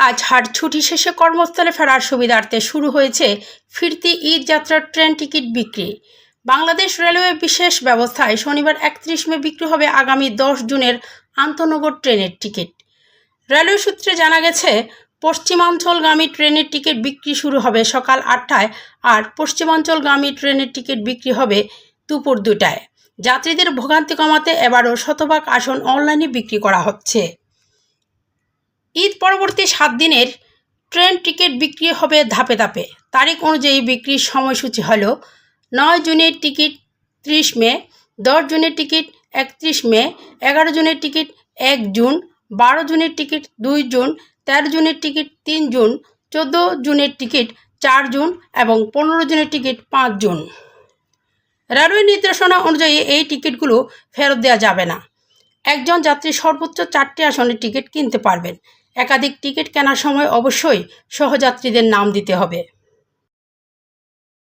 আজ হাট ছুটি শেষে কর্মস্থলে ফেরার সুবিধার্থে শুরু হয়েছে ফিরতি ঈদ যাত্রার ট্রেন টিকিট বিক্রি। বাংলাদেশ রেলওয়ে বিশেষ ব্যবস্থায় শনিবার 31 মে বিক্রি হবে আগামী 10 জুনের আন্তনগর ট্রেনের টিকিট। রেলওয়ে সূত্রে জানা গেছে, পশ্চিমাঞ্চলগামী ট্রেনের টিকিট বিক্রি শুরু হবে সকাল 8টায় আর পশ্চিমাঞ্চলগামী ট্রেনের টিকিট বিক্রি হবে দুপুর 2টায়। যাত্রীদের ভোগান্তি কমাতে এবারও শতভাগ আসন অনলাইনে বিক্রি করা হচ্ছে। ঈদ পরবর্তী 7 দিনের ট্রেন টিকিট বিক্রি হবে ধাপে ধাপে। তারিখ অনুযায়ী বিক্রির সময়সূচি হল 9 জুনের টিকিট 30 মে, 10 জুনের টিকিট 31 মে, 11 জুনের টিকিট 1 জুন, 12 জুনের টিকিট 2 জুন, 13 জুনের টিকিট 3 জুন, 14 জুনের টিকিট 4 জুন এবং 15 জুনের টিকিট 5 জুন। রেলওয়ে নির্দেশনা অনুযায়ী এই টিকিটগুলো ফেরত দেওয়া যাবে না। একজন যাত্রী সর্বোচ্চ 4টি আসনের টিকিট কিনতে পারবেন। একাধিক টিকিট কেনার সময় অবশ্যই সহযাত্রীদের নাম দিতে হবে।